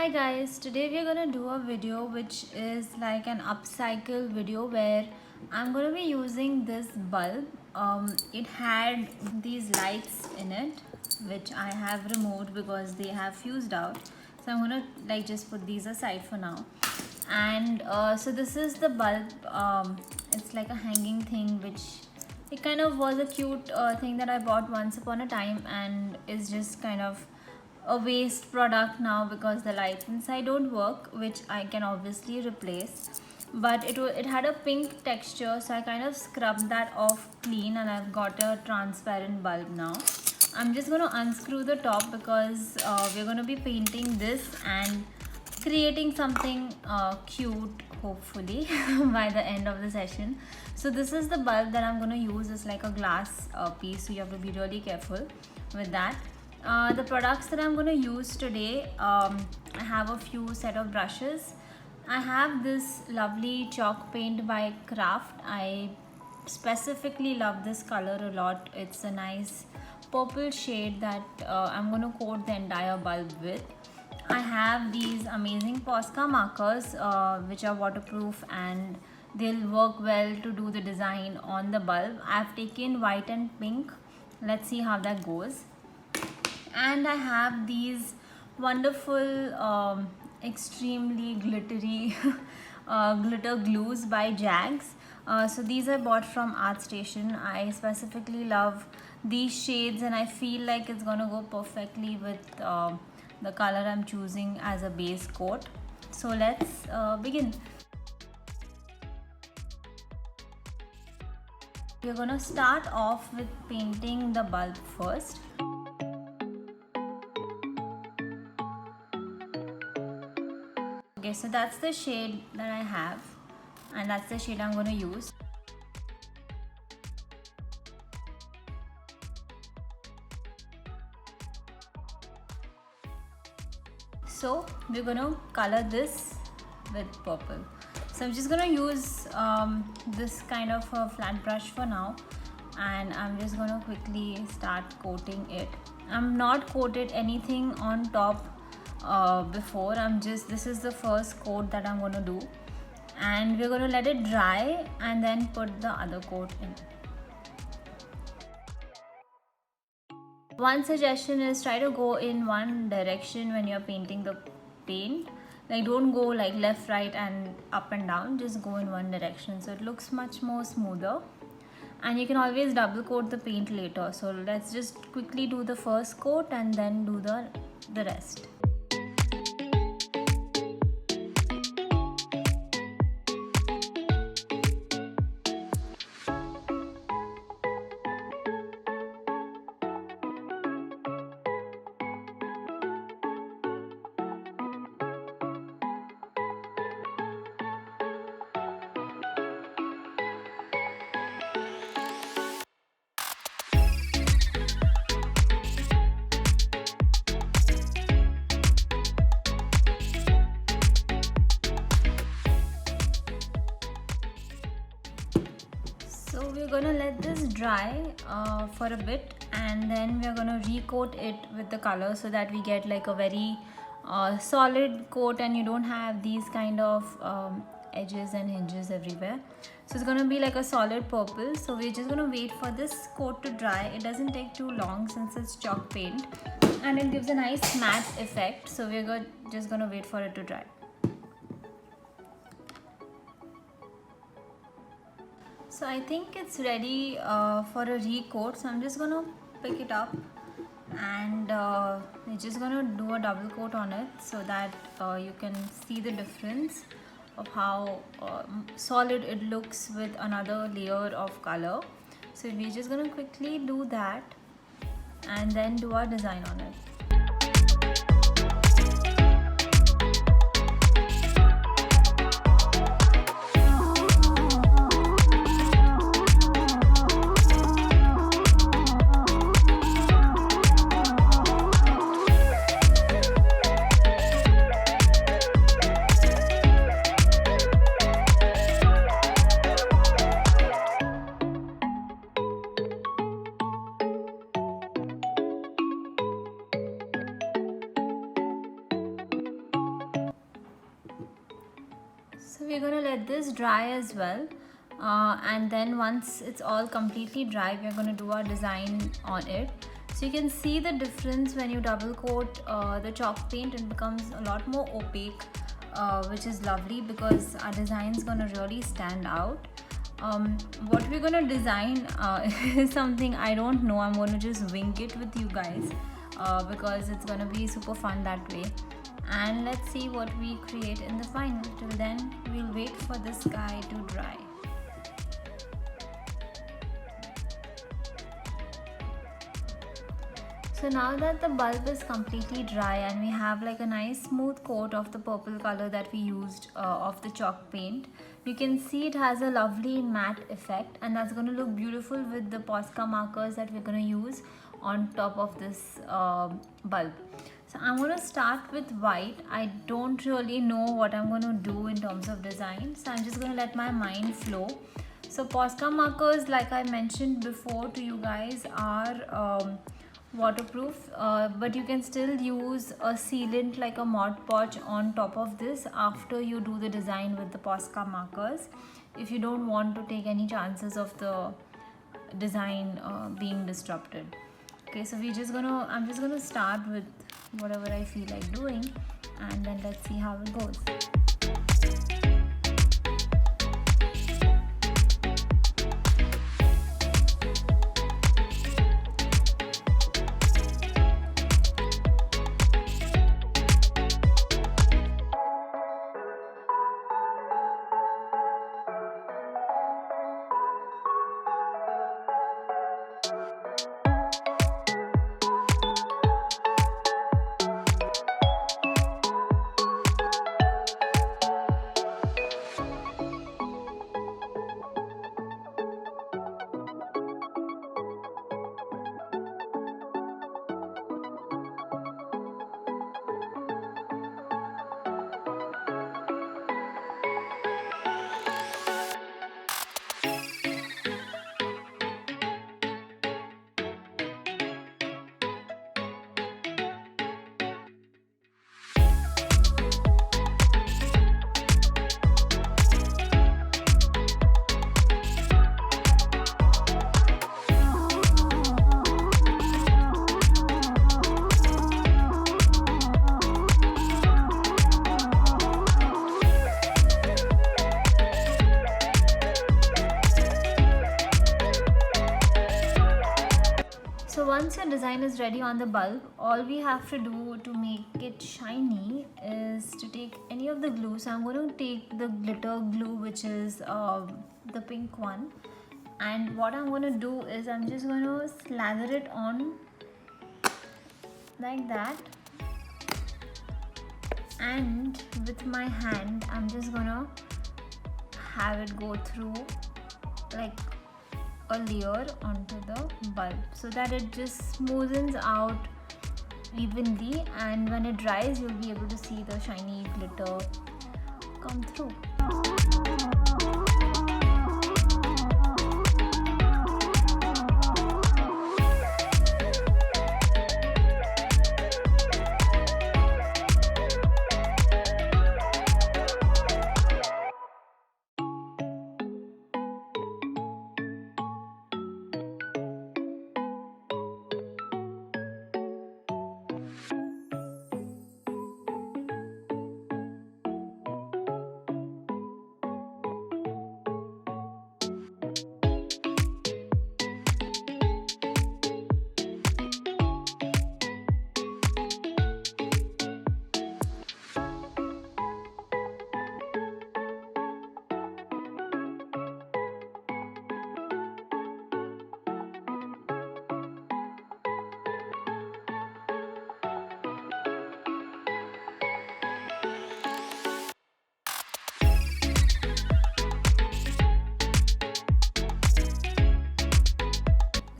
Hi guys, today we are gonna do a video which is like an upcycle video where I'm gonna be using this bulb. It had these lights in it which I have removed because they have fused out. So I'm gonna like just put these aside for now. And so this is the bulb. It's like a hanging thing which it kind of was a cute thing that I bought once upon a time and is just kind of a waste product now because the lights inside don't work, which I can obviously replace. But it had a pink texture, so I kind of scrubbed that off clean and I've got a transparent bulb now. I'm just going to unscrew the top because we're going to be painting this and creating something cute hopefully by the end of the session. So this is the bulb that I'm going to use. It's like a glass piece, so you have to be really careful with that. The products that I'm going to use today, I have a few set of brushes. I have this lovely chalk paint by Craft. I specifically love this color a lot. It's a nice purple shade that I'm going to coat the entire bulb with. I have these amazing Posca markers which are waterproof and they'll work well to do the design on the bulb. I've taken white and pink. Let's see how that goes. And I have these wonderful extremely glittery glitter glues by Jags. So these I bought from ArtStation. I specifically love these shades and I feel like it's gonna go perfectly with the color I'm choosing as a base coat. So let's begin. We're gonna start off with painting the bulb first. Okay, so that's the shade that I have and that's the shade I'm going to use. So we're going to color this with purple. So I'm just going to use this kind of a flat brush for now and I'm just going to quickly start coating it. I'm not coated anything on top before. This is the first coat that I'm going to do and we're going to let it dry and then put the other coat in. One suggestion is try to go in one direction when you're painting the paint. Like don't go like left, right and up and down, just go in one direction so it looks much more smoother. And you can always double coat the paint later. So let's just quickly do the first coat and then do the rest. So we're gonna let this dry for a bit and then we're gonna recoat it with the color so that we get like a very solid coat and you don't have these kind of edges and hinges everywhere. So it's gonna be like a solid purple. So we're just gonna wait for this coat to dry. It doesn't take too long since it's chalk paint and it gives a nice matte effect. So we're just gonna wait for it to dry. So I think it's ready for a recoat. So I'm just gonna pick it up and we're just gonna do a double coat on it so that you can see the difference of how solid it looks with another layer of color. So we're just gonna quickly do that and then do our design on it. So we're gonna let this dry as well, and then once it's all completely dry, we're gonna do our design on it. So you can see the difference when you double coat the chalk paint. It becomes a lot more opaque, which is lovely because our design is gonna really stand out. What we're gonna design is something I don't know. I'm gonna just wing it with you guys because it's gonna be super fun that way. And let's see what we create in the final. Till then, we'll wait for the sky to dry. So now that the bulb is completely dry and we have like a nice smooth coat of the purple color that we used of the chalk paint, you can see it has a lovely matte effect, and that's going to look beautiful with the Posca markers that we're going to use on top of this bulb. So I'm going to start with white. I don't really know what I'm going to do in terms of design, so I'm just going to let my mind flow. So Posca markers, like I mentioned before to you guys, are waterproof, but you can still use a sealant like a Mod Podge on top of this after you do the design with the Posca markers, if you don't want to take any chances of the design being disrupted. Okay, so I'm just gonna start with whatever I feel like doing, and then let's see how it goes. So once your design is ready on the bulb, all we have to do to make it shiny is to take any of the glue. So I'm going to take the glitter glue, which is the pink one, and what I'm going to do is I'm just going to slather it on like that, and with my hand I'm just going to have it go through like a layer onto the bulb so that it just smoothens out evenly, and when it dries you'll be able to see the shiny glitter come through.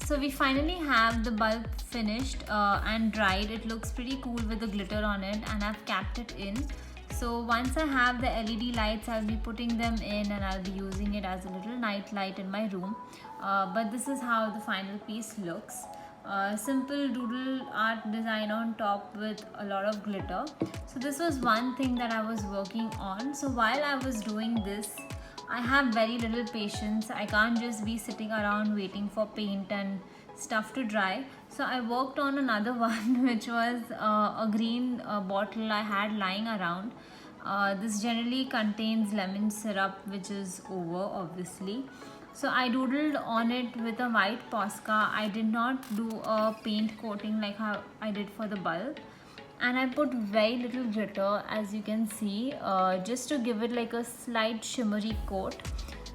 So we finally have the bulb finished and dried. It looks pretty cool with the glitter on it, and I've capped it in. So once I have the LED lights, I'll be putting them in and I'll be using it as a little night light in my room. But this is how the final piece looks. simple doodle art design on top with a lot of glitter. So this was one thing that I was working on. So while I was doing this, I have very little patience. I can't just be sitting around waiting for paint and stuff to dry. So I worked on another one, which was a green bottle I had lying around. This generally contains lemon syrup, which is over obviously. So I doodled on it with a white Posca. I did not do a paint coating like how I did for the bulb. And I put very little glitter, as you can see, just to give it like a slight shimmery coat.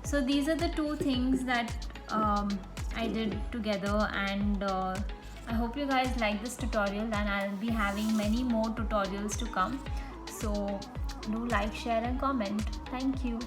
So these are the two things that I did together, and I hope you guys like this tutorial, and I'll be having many more tutorials to come. So do like, share and comment. Thank you.